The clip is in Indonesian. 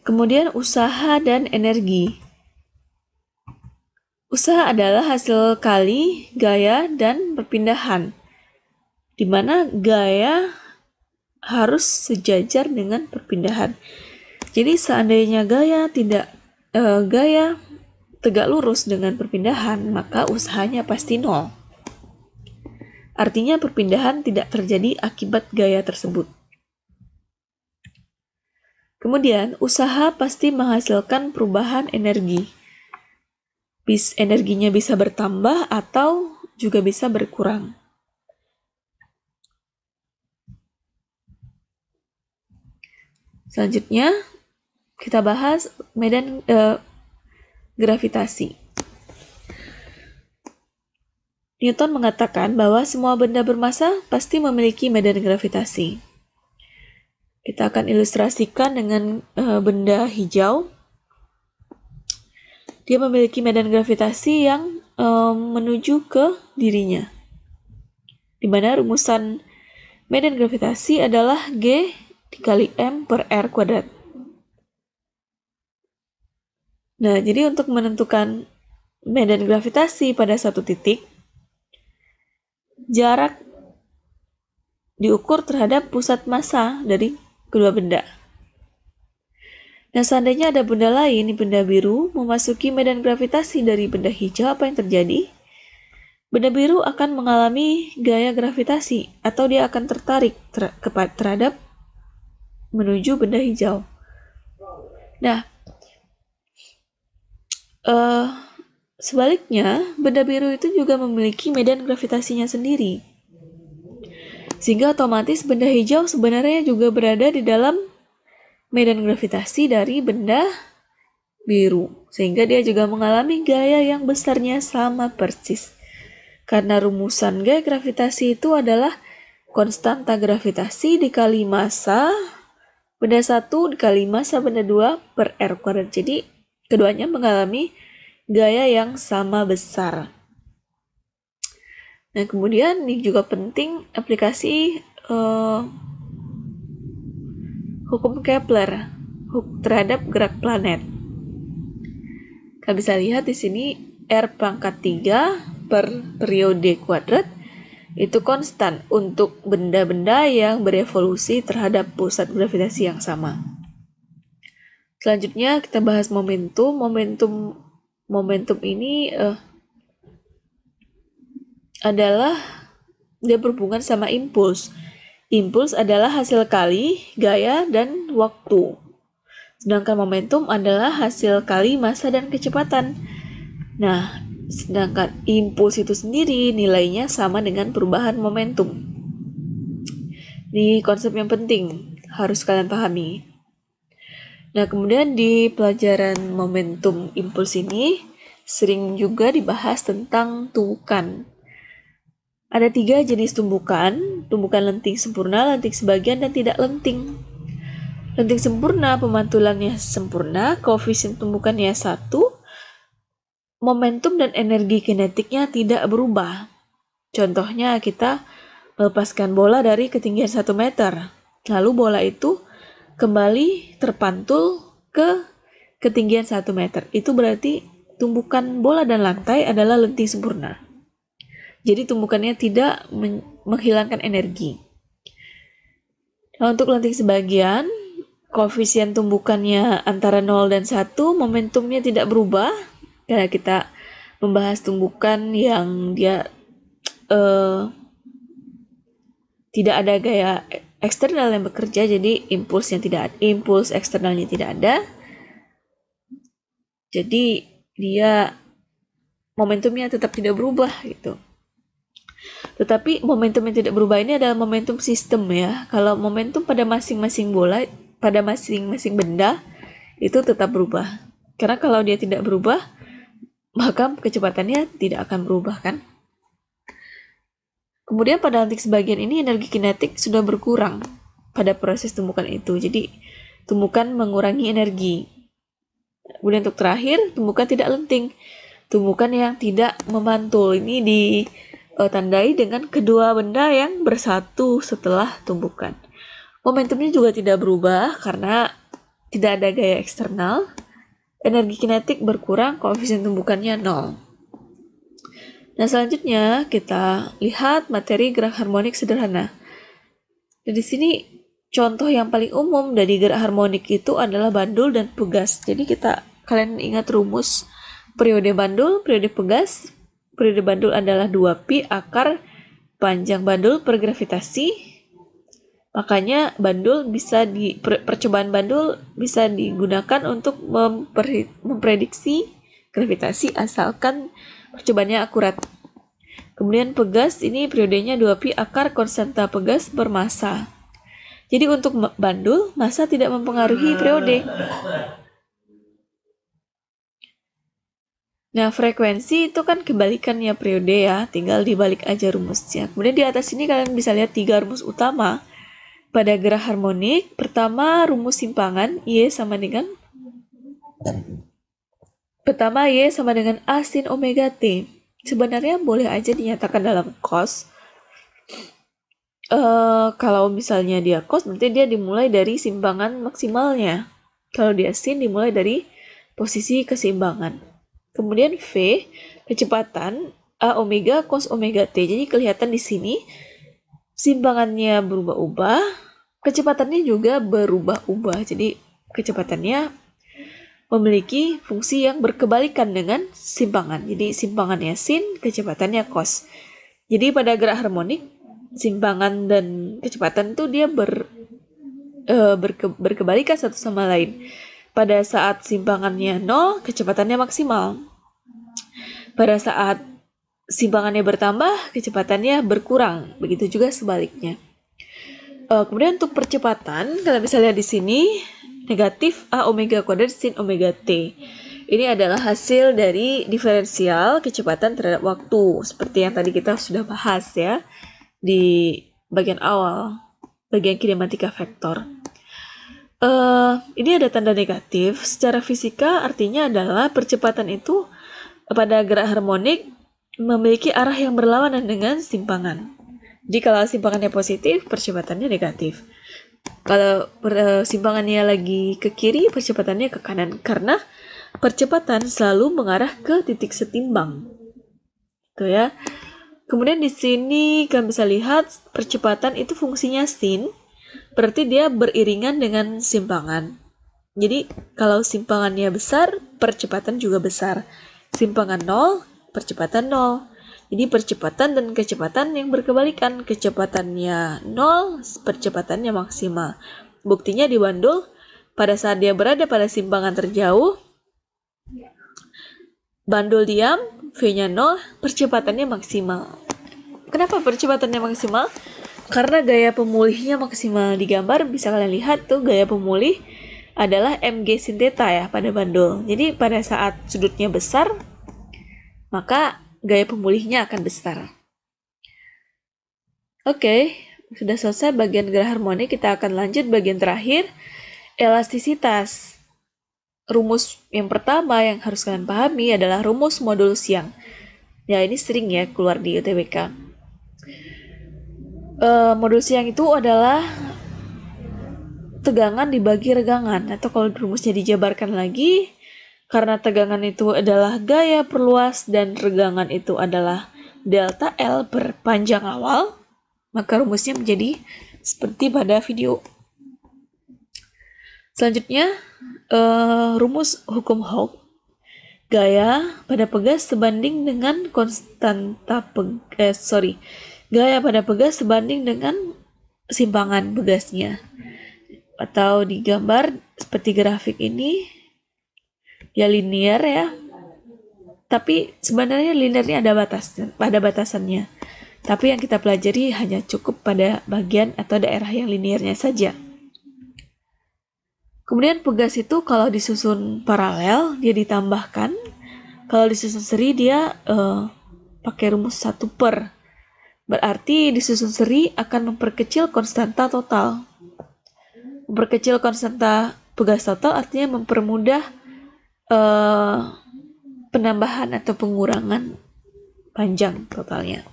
Kemudian usaha dan energi. Usaha adalah hasil kali, gaya, dan perpindahan, di mana gaya harus sejajar dengan perpindahan. Jadi seandainya gaya tegak lurus dengan perpindahan, maka usahanya pasti nol. Artinya perpindahan tidak terjadi akibat gaya tersebut. Kemudian, usaha pasti menghasilkan perubahan energi. Energinya bisa bertambah atau juga bisa berkurang. Selanjutnya, kita bahas medan gravitasi. Newton mengatakan bahwa semua benda bermassa pasti memiliki medan gravitasi. Kita akan ilustrasikan dengan benda hijau. Dia memiliki medan gravitasi yang menuju ke dirinya, di mana rumusan medan gravitasi adalah G dikali M per R kuadrat. Nah, jadi untuk menentukan medan gravitasi pada satu titik, jarak diukur terhadap pusat massa dari kedua benda. Nah, seandainya ada benda lain, benda biru, memasuki medan gravitasi dari benda hijau, apa yang terjadi? Benda biru akan mengalami gaya gravitasi, atau dia akan tertarik terhadap menuju benda hijau. Nah, sebaliknya, benda biru itu juga memiliki medan gravitasinya sendiri. Sehingga otomatis benda hijau sebenarnya juga berada di dalam medan gravitasi dari benda biru, sehingga dia juga mengalami gaya yang besarnya sama persis. Karena rumusan gaya gravitasi itu adalah konstanta gravitasi dikali massa benda 1 dikali massa benda 2 per R kuadrat. Jadi keduanya mengalami gaya yang sama besar. Nah, kemudian ini juga penting aplikasi hukum Kepler terhadap gerak planet. Kita bisa lihat di sini R pangkat 3 per periode kuadrat itu konstan untuk benda-benda yang berevolusi terhadap pusat gravitasi yang sama. Selanjutnya kita bahas momentum. Momentum ini adalah dia berhubungan sama impuls. Impuls adalah hasil kali, gaya, dan waktu. Sedangkan momentum adalah hasil kali massa dan kecepatan. Nah, sedangkan impuls itu sendiri nilainya sama dengan perubahan momentum. Ini konsep yang penting, harus kalian pahami. Nah, kemudian di pelajaran momentum impuls ini sering juga dibahas tentang tumbukan. Ada 3 jenis tumbukan lenting sempurna, lenting sebagian, dan tidak lenting. Lenting sempurna, pemantulannya sempurna, koefisien tumbukannya 1, momentum dan energi kinetiknya tidak berubah. Contohnya kita melepaskan bola dari ketinggian 1 meter, lalu bola itu kembali terpantul ke ketinggian 1 meter. Itu berarti tumbukan bola dan lantai adalah lenting sempurna. Jadi tumbukannya tidak menghilangkan energi. Nah, untuk lenting sebagian, koefisien tumbukannya antara 0 dan 1, momentumnya tidak berubah. Karena kita membahas tumbukan yang dia tidak ada gaya eksternal yang bekerja, jadi impuls eksternalnya tidak ada. Jadi dia momentumnya tetap tidak berubah gitu. Tetapi momentum yang tidak berubah ini adalah momentum sistem ya. Kalau momentum pada masing-masing bola, pada masing-masing benda itu tetap berubah. Karena kalau dia tidak berubah, maka kecepatannya tidak akan berubah kan. Kemudian pada lenting sebagian ini energi kinetik sudah berkurang pada proses tumbukan itu. Jadi tumbukan mengurangi energi. Kemudian untuk terakhir, tumbukan tidak lenting. Tumbukan yang tidak memantul. Ini ditandai dengan kedua benda yang bersatu setelah tumbukan. Momentumnya juga tidak berubah karena tidak ada gaya eksternal, energi kinetik berkurang, koefisien tumbukannya 0. Nah, selanjutnya kita lihat materi gerak harmonik sederhana. Nah, di sini contoh yang paling umum dari gerak harmonik itu adalah bandul dan pegas. Jadi kalian ingat rumus periode bandul, periode pegas. Periode bandul adalah 2pi akar panjang bandul per gravitasi. Makanya percobaan bandul bisa digunakan untuk memprediksi gravitasi asalkan percobaannya akurat. Kemudian pegas ini periodenya 2pi akar konstanta pegas per massa. Jadi untuk bandul, massa tidak mempengaruhi periode. Nah, frekuensi itu kan kebalikannya periode ya, tinggal dibalik aja rumusnya. Kemudian di atas ini kalian bisa lihat 3 rumus utama pada gerak harmonik. Pertama, rumus simpangan Y sama dengan A sin omega T. Sebenarnya boleh aja dinyatakan dalam cos. Kalau misalnya dia cos, berarti dia dimulai dari simpangan maksimalnya. Kalau dia sin, dimulai dari posisi keseimbangan. Kemudian V, kecepatan A omega cos omega T. Jadi kelihatan di sini simpangannya berubah-ubah, kecepatannya juga berubah-ubah. Jadi kecepatannya memiliki fungsi yang berkebalikan dengan simpangan. Jadi simpangannya sin, kecepatannya cos. Jadi pada gerak harmonik, simpangan dan kecepatan itu dia berkebalikan satu sama lain. Pada saat simpangannya 0, kecepatannya maksimal. Pada saat simpangannya bertambah, kecepatannya berkurang. Begitu juga sebaliknya. Kemudian untuk percepatan, kalian bisa lihat di sini, negatif A omega kuadrat sin omega T. Ini adalah hasil dari diferensial kecepatan terhadap waktu. Seperti yang tadi kita sudah bahas ya, di bagian awal, bagian kinematika vektor. Ini ada tanda negatif. Secara fisika artinya adalah percepatan itu pada gerak harmonik memiliki arah yang berlawanan dengan simpangan. Jadi kalau simpangannya positif, percepatannya negatif. Kalau simpangannya lagi ke kiri, percepatannya ke kanan. Karena percepatan selalu mengarah ke titik setimbang. Gitu ya. Kemudian di sini kalian bisa lihat percepatan itu fungsinya sin. Berarti dia beriringan dengan simpangan. Jadi kalau simpangannya besar, percepatan juga besar. Simpangan 0, percepatan 0. Jadi percepatan dan kecepatan yang berkebalikan. Kecepatannya 0, percepatannya maksimal. Buktinya di bandul, pada saat dia berada pada simpangan terjauh, bandul diam, V-nya 0, percepatannya maksimal. Kenapa percepatannya maksimal? Karena gaya pemulihnya maksimal. Di gambar bisa kalian lihat tuh gaya pemulih adalah mg sin theta ya pada bandul. Jadi pada saat sudutnya besar, maka gaya pemulihnya akan besar. Oke, sudah selesai bagian gerak harmonik. Kita akan lanjut bagian terakhir, elastisitas. Rumus yang pertama yang harus kalian pahami adalah rumus modulus Young. Ya, ini sering ya keluar di UTBK. Modulus Young itu adalah tegangan dibagi regangan, atau kalau rumusnya dijabarkan lagi, karena tegangan itu adalah gaya perluas dan regangan itu adalah delta L per panjang awal, maka rumusnya menjadi seperti pada video. Selanjutnya, rumus hukum Hooke. Gaya pada pegas sebanding dengan gaya pada pegas sebanding dengan simpangan pegasnya. Atau digambar seperti grafik ini, ya linear ya. Tapi sebenarnya linearnya ada batasannya. Tapi yang kita pelajari hanya cukup pada bagian atau daerah yang linearnya saja. Kemudian pegas itu kalau disusun paralel, dia ditambahkan. Kalau disusun seri, dia pakai rumus 1 per. Berarti disusun seri akan memperkecil konstanta total. Memperkecil konstanta pegas total artinya mempermudah penambahan atau pengurangan panjang totalnya.